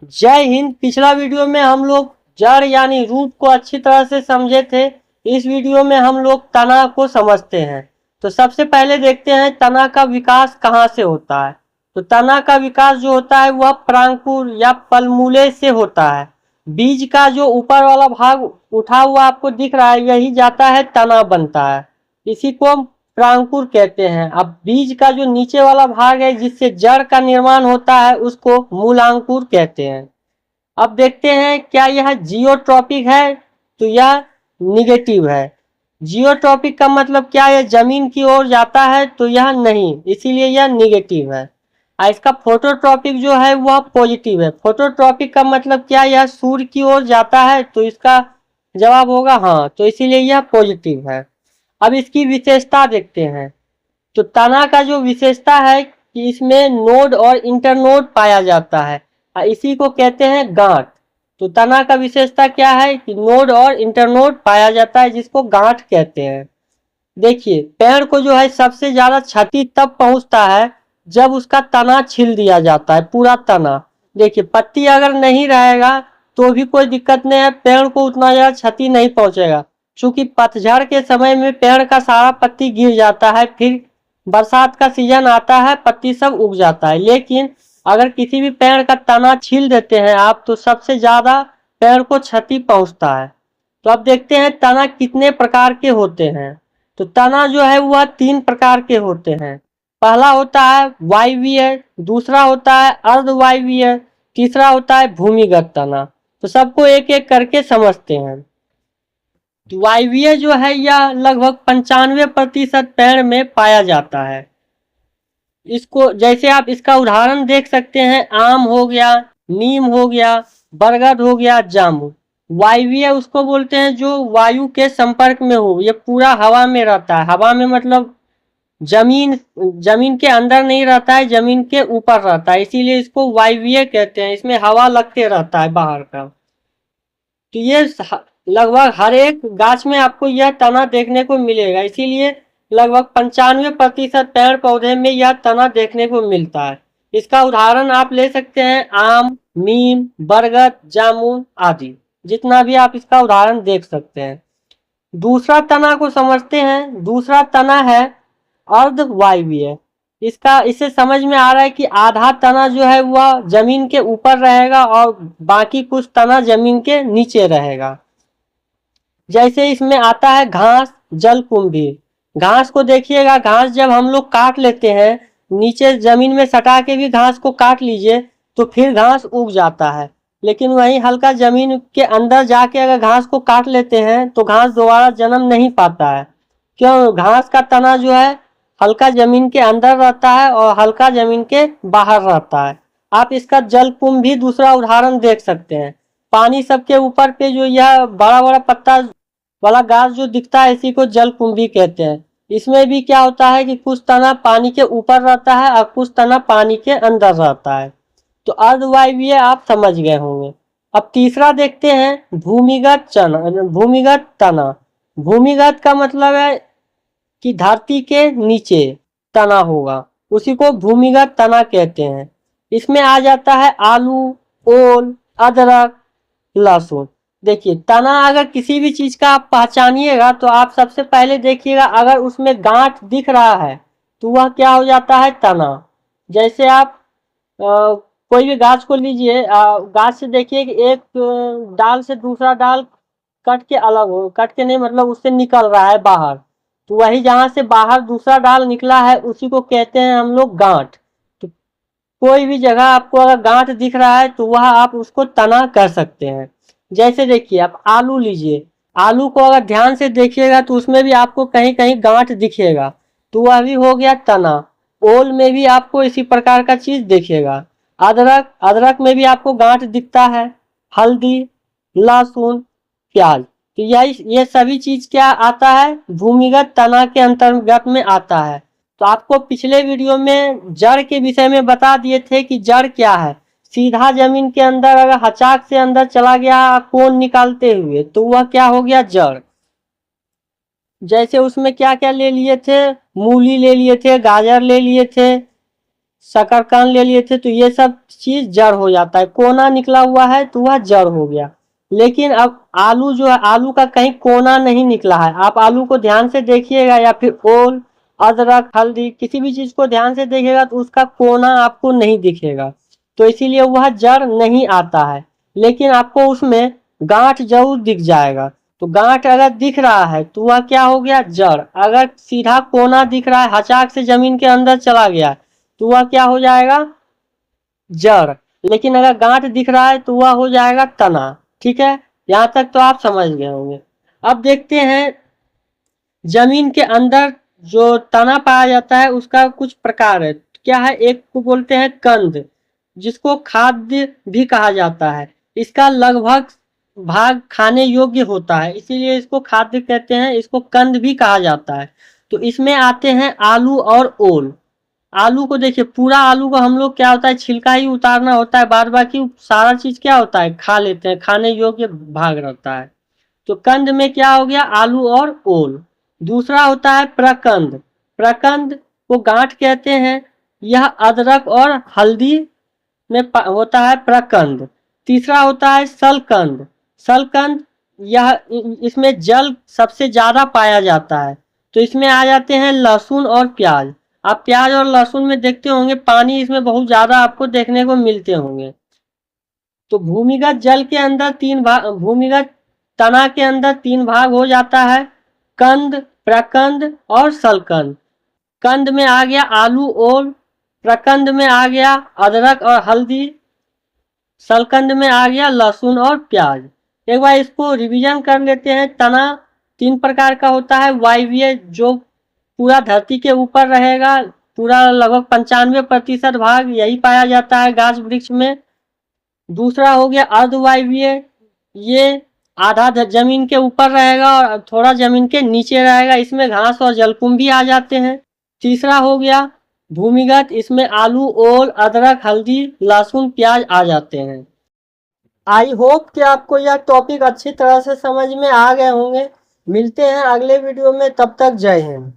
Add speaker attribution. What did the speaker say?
Speaker 1: जय हिंद। पिछला वीडियो में हम लोग जड़ यानी रूट को अच्छी तरह से समझे थे। इस वीडियो में हम लोग तना को समझते हैं। तो सबसे पहले देखते हैं तना का विकास कहाँ से होता है। तो तना का विकास जो होता है वह परांकुर या पलमूले से होता है। बीज का जो ऊपर वाला भाग उठा हुआ आपको दिख रहा है, यही जाता है तना बनता है। इसी को परांकुर कहते हैं। अब बीज का जो नीचे वाला भाग है जिससे जड़ का निर्माण होता है उसको मूलांकुर कहते हैं। अब देखते हैं क्या यह जियोट्रॉपिक है, तो यह निगेटिव है। जियोट्रॉपिक का मतलब क्या है, जमीन की ओर जाता है, तो यह नहीं, इसीलिए यह निगेटिव है। इसका फोटोट्रॉपिक जो है वह पॉजिटिव है। फोटोट्रॉपिक का मतलब क्या, यह सूर्य की ओर जाता है, तो इसका जवाब होगा हाँ, तो इसीलिए यह पॉजिटिव है। अब इसकी विशेषता देखते हैं। तो तना का जो विशेषता है कि इसमें नोड और इंटरनोड पाया जाता है, इसी को कहते हैं गांठ। तो तना का विशेषता क्या है कि नोड और इंटरनोड पाया जाता है, जिसको गांठ कहते हैं। देखिए, पेड़ को जो है सबसे ज्यादा क्षति तब पहुंचता है जब उसका तना छील दिया जाता है, पूरा तना। देखिए, पत्ती अगर नहीं रहेगा तो भी कोई दिक्कत नहीं है, पेड़ को उतना ज्यादा क्षति नहीं पहुंचेगा। क्योंकि पतझड़ के समय में पेड़ का सारा पत्ती गिर जाता है, फिर बरसात का सीजन आता है, पत्ती सब उग जाता है। लेकिन अगर किसी भी पेड़ का तना छील देते हैं आप, तो सबसे ज्यादा पेड़ को क्षति पहुंचता है। तो अब देखते हैं तना कितने प्रकार के होते हैं। तो तना जो है वह 3 प्रकार के होते हैं। पहला होता है वायवीय, दूसरा होता है अर्धवायवीय, तीसरा होता है भूमिगत तना। तो सबको एक एक करके समझते हैं। तो वायवीय जो है यह लगभग 95% पेड़ में पाया जाता है। इसको जैसे आप इसका उदाहरण देख सकते हैं, आम हो गया, नीम हो गया, बरगद हो गया, जामुन। वायवीय उसको बोलते हैं जो वायु के संपर्क में हो, ये पूरा हवा में रहता है। हवा में मतलब जमीन जमीन के अंदर नहीं रहता है, जमीन के ऊपर रहता है, इसीलिए इसको वायवीय कहते हैं। इसमें हवा लगते रहता है बाहर का। तो ये लगभग हर एक गाछ में आपको यह तना देखने को मिलेगा, इसीलिए लगभग 95% पेड़ पौधे में यह तना देखने को मिलता है। इसका उदाहरण आप ले सकते हैं आम, नीम, बरगद, जामुन आदि, जितना भी आप इसका उदाहरण देख सकते हैं। दूसरा तना को समझते हैं। दूसरा तना है अर्धवायवीय। इससे समझ में आ रहा है कि आधा तना जो है वह जमीन के ऊपर रहेगा और बाकी कुछ तना जमीन के नीचे रहेगा। जैसे इसमें आता है घास, जलकुंभी। घास को देखिएगा, घास जब हम लोग काट लेते हैं, नीचे जमीन में सटा के भी घास को काट लीजिए तो फिर घास उग जाता है। लेकिन वहीं हल्का जमीन के अंदर जाके अगर घास को काट लेते हैं तो घास दोबारा जन्म नहीं पाता है। क्यों? घास का तना जो है हल्का जमीन के अंदर रहता है और हल्का जमीन के बाहर रहता है। आप इसका जलकुंभ भी दूसरा उदाहरण देख सकते हैं। पानी सबके ऊपर पे जो यह बड़ा बड़ा पत्ता वाला घास जो दिखता है, इसी को जलकुंभी कहते हैं। इसमें भी क्या होता है कि कुछ तना पानी के ऊपर रहता है और कुछ तना पानी के अंदर रहता है। तो अर्धवायवीय आप समझ गए होंगे। अब तीसरा देखते हैं भूमिगत तना। भूमिगत का मतलब है कि धरती के नीचे तना होगा, उसी को भूमिगत तना कहते हैं। इसमें आ जाता है आलू, ओल, अदरक, लहसुन। देखिए, तना अगर किसी भी चीज का आप पहचानिएगा तो आप सबसे पहले देखिएगा, अगर उसमें गांठ दिख रहा है तो वह क्या हो जाता है, तना। जैसे आप कोई भी गाछ को लीजिए, गाछ से देखिए कि एक डाल से दूसरा डाल कट के अलग हो, कट के नहीं मतलब उससे निकल रहा है बाहर, तो वही जहां से बाहर दूसरा डाल निकला है उसी को कहते हैं हम लोग गांठ। तो कोई भी जगह आपको अगर गांठ दिख रहा है तो वह आप उसको तना कर सकते हैं। जैसे देखिए, आप आलू लीजिए, आलू को अगर ध्यान से देखिएगा तो उसमें भी आपको कहीं कहीं गांठ दिखेगा, तो वह भी हो गया तना। ओल में भी आपको इसी प्रकार का चीज दिखेगा। अदरक, अदरक में भी आपको गांठ दिखता है। हल्दी, लहसुन, प्याज, तो ये सभी चीज क्या आता है, भूमिगत तना के अंतर्गत में आता है। तो आपको पिछले वीडियो में जड़ के विषय में बता दिए थे कि जड़ क्या है। सीधा जमीन के अंदर अगर हचाक से अंदर चला गया कोन निकालते हुए तो वह क्या हो गया, जड़। जैसे उसमें क्या क्या ले लिए थे, मूली ले लिए थे, गाजर ले लिए थे, शकरकंद ले लिए थे, तो ये सब चीज जड़ हो जाता है। कोना निकला हुआ है तो वह जड़ हो गया। लेकिन अब आलू जो है, आलू का कहीं कोना नहीं निकला है। आप आलू को ध्यान से देखिएगा, या फिर ओल, अदरक, हल्दी, किसी भी चीज को ध्यान से देखिएगा तो उसका कोना आपको नहीं दिखेगा, तो इसीलिए वह जड़ नहीं आता है। लेकिन आपको उसमें गांठ जरूर दिख जाएगा। तो गांठ अगर दिख रहा है तो वह क्या हो गया, जड़। अगर सीधा कोना दिख रहा है, हचाक से जमीन के अंदर चला गया, तो वह क्या हो जाएगा, जड़। लेकिन अगर गांठ दिख रहा है तो वह हो जाएगा तना। ठीक है, यहाँ तक तो आप समझ गए होंगे। अब देखते हैं जमीन के अंदर जो तना पाया जाता है उसका कुछ प्रकार है। क्या है, एक को बोलते हैं कंद, जिसको खाद्य भी कहा जाता है। इसका लगभग भाग खाने योग्य होता है, इसीलिए इसको खाद्य कहते हैं। इसको कंद भी कहा जाता है। तो इसमें आते हैं आलू और ओल। आलू को देखिए, पूरा आलू को हम लोग क्या होता है, छिलका ही उतारना होता है, बाद बाकी सारा चीज क्या होता है, खा लेते हैं, खाने योग्य भाग रहता है। तो कंद में क्या हो गया, आलू और ओल। दूसरा होता है प्रकंद। प्रकंद को गांठ कहते हैं। यह अदरक और हल्दी में होता है प्रकंद। तीसरा होता है सलकंद। सलकंद, यह इसमें जल सबसे ज्यादा पाया जाता है। तो इसमें आ जाते हैं लहसुन और प्याज। आप प्याज और लहसुन में देखते होंगे पानी इसमें बहुत ज्यादा आपको देखने को मिलते होंगे। तो भूमिगत जल के अंदर तीन भाग, भूमिगत तना के अंदर तीन भाग हो जाता है, कंद, प्रकंद और सलकंद। कंद में आ गया आलू ओल, प्रकंद में आ गया अदरक और हल्दी, सलकंद में आ गया लहसुन और प्याज। एक बार इसको रिवीजन कर लेते हैं। तना तीन प्रकार का होता है। वायवीय, जो पूरा धरती के ऊपर रहेगा, पूरा लगभग 95% भाग यही पाया जाता है गाछ वृक्ष में। दूसरा हो गया अर्धवायवीय, ये आधा जमीन के ऊपर रहेगा और थोड़ा जमीन के नीचे रहेगा, इसमें घास और जलकुंभी भी आ जाते हैं। तीसरा हो गया भूमिगत, इसमें आलू ओल अदरक हल्दी लहसुन प्याज आ जाते हैं। आई होप कि आपको यह टॉपिक अच्छी तरह से समझ में आ गए होंगे। मिलते हैं अगले वीडियो में, तब तक जय हिंद।